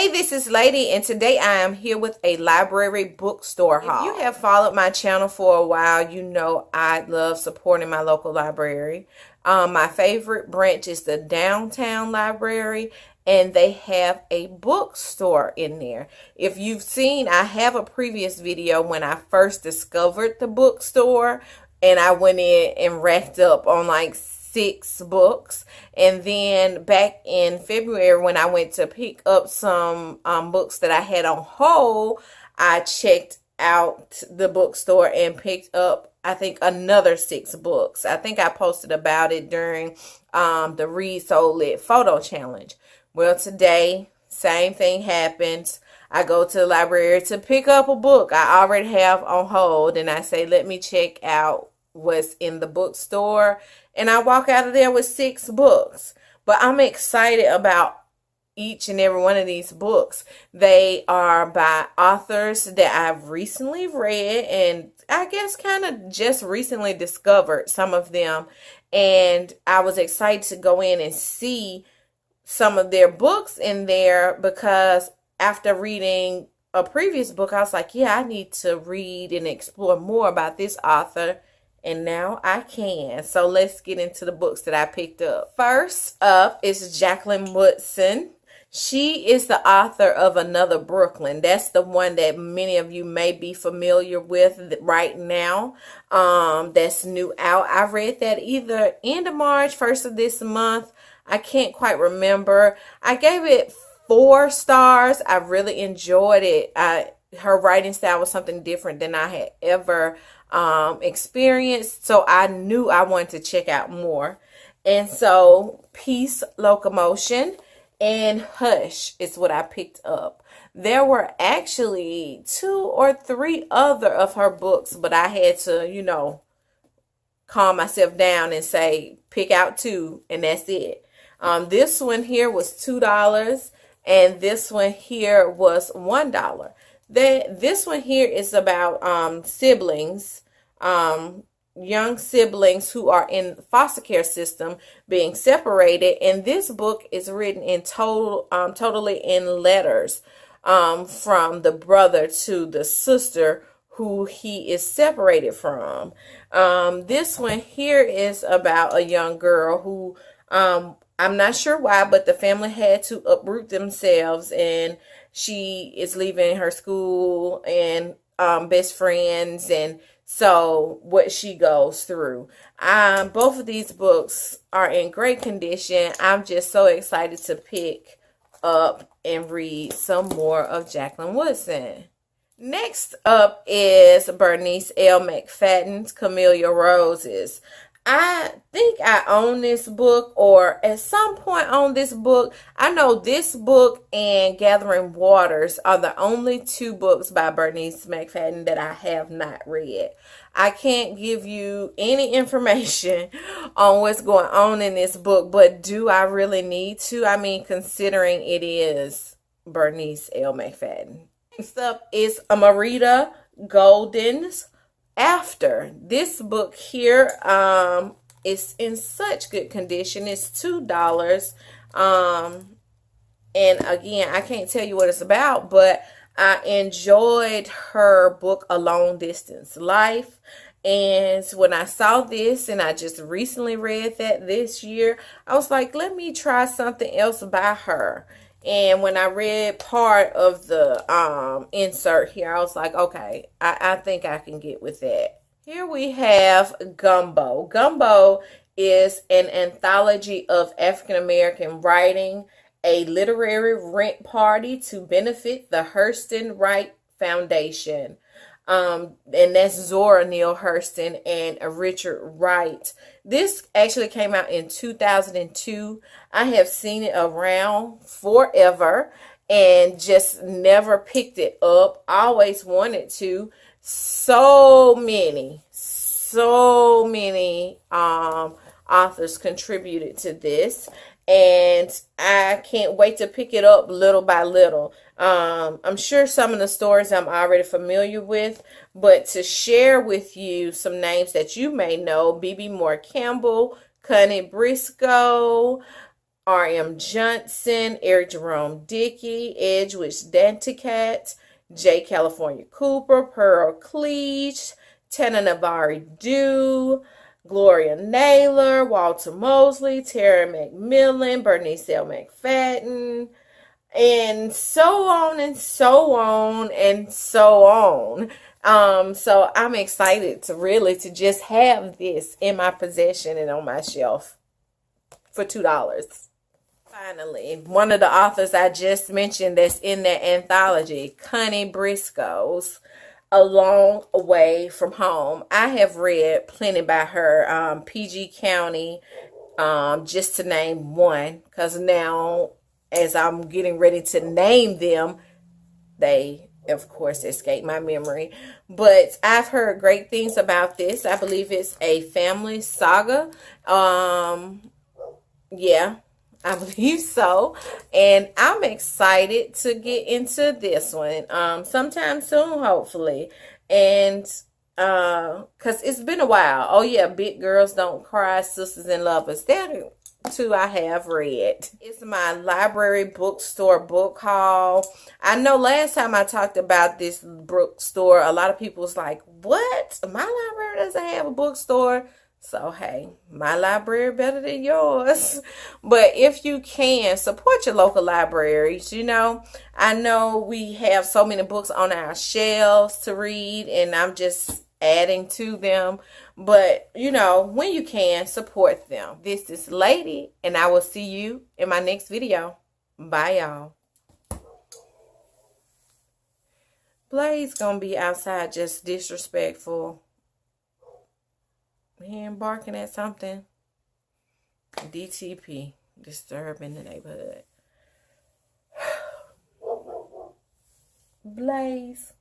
Hey, this is Lady, and today I am here with a library bookstore haul. If you have followed my channel for a while, you know I love supporting my local library. My favorite branch is the downtown library, and they have a bookstore in there. If you've seen, I have a previous video when I first discovered the bookstore, and I went in and racked up on like 6 books. And then back in February when I went to pick up some books that I had on hold, I checked out the bookstore and picked up, I think, another 6 books. I think I posted about it during the Read So Lit photo challenge. Well, today, same thing happens. I go to the library to pick up a book I already have on hold, and I say, let me check out what's in the bookstore, and I walk out of there with 6 books. But I'm excited about each and every one of these books. They are by authors that I've recently read, and I guess kind of just recently discovered some of them, and I was excited to go in and see some of their books in there, because after reading a previous book, I was like, yeah, I need to read and explore more about this author. And now I can. So let's get into the books that I picked up. First up is Jacqueline Woodson. She is the author of Another Brooklyn. That's the one that many of you may be familiar with right now. That's new out. I read that either end of March, 1st of this month. I can't quite remember. I gave it 4 stars. I really enjoyed it. Her writing style was something different than I had ever experienced, so I knew I wanted to check out more. And so Peace, Locomotion, and Hush is what I picked up. There were actually 2 or 3 other of her books, but I had to, calm myself down and say pick out 2, and that's it. This one here was $2, and this one here was $1. This one here is about siblings, young siblings who are in foster care system being separated, and this book is written in totally in letters from the brother to the sister who he is separated from. This one here is about a young girl who I'm not sure why, but the family had to uproot themselves, and she is leaving her school and best friends, and so what she goes through. Both of these books are in great condition. I'm just so excited to pick up and read some more of Jacqueline Woodson. Next up is Bernice L. McFadden's Camellia Roses. I think I own this book, or at some point own this book. I know this book and Gathering Waters are the only 2 books by Bernice McFadden that I have not read. I can't give you any information on what's going on in this book, but do I really need to? I mean, considering it is Bernice L. McFadden. Next up is Morita Golden's After. This book here is in such good condition. It's $2. And again, I can't tell you what it's about, but I enjoyed her book A Long Distance Life. And when I saw this, and I just recently read that this year, I was like, let me try something else by her. And when I read part of the insert here, I was like, okay, I think I can get with that. Here we have Gumbo. Gumbo is an anthology of African American writing, a literary rent party to benefit the Hurston Wright Foundation. And that's Zora Neale Hurston and Richard Wright. This actually came out in 2002. I have seen it around forever and just never picked it up. I always wanted to. So many authors contributed to this, and I can't wait to pick it up little by little. I'm sure some of the stories I'm already familiar with, but to share with you some names that you may know: B.B. Moore Campbell, Connie Briscoe, R.M. Johnson, Eric Jerome Dickey, Edgewood Danticat, J. California Cooper, Pearl Cleach, Tana Navari Dew, Gloria Naylor, Walter Mosley, Tara McMillan, Bernice L. McFadden, and so on and so on and so on. So I'm excited to just have this in my possession and on my shelf for $2. Finally, one of the authors I just mentioned that's in that anthology, Connie Briscoe's A Long Way from Home. I have read plenty by her, PG County, just to name one, because now as I'm getting ready to name them, they of course escape my memory. But I've heard great things about this. I believe it's a family saga. Yeah, I believe so. And I'm excited to get into this one sometime soon, hopefully. And because it's been a while. Oh yeah, Big Girls Don't Cry, Sisters and Lovers. That two I have read. It's my library bookstore book haul. I know last time I talked about this bookstore, a lot of people was like, what? My library doesn't have a bookstore. So, hey, my library better than yours. But if you can, support your local libraries. You know, I know we have so many books on our shelves to read, and I'm just adding to them. But, you know, when you can, support them. This is Lady, and I will see you in my next video. Bye, y'all. Blaze gonna be outside just disrespectful. He ain't barking at something. DTP, disturbing the neighborhood. Blaze.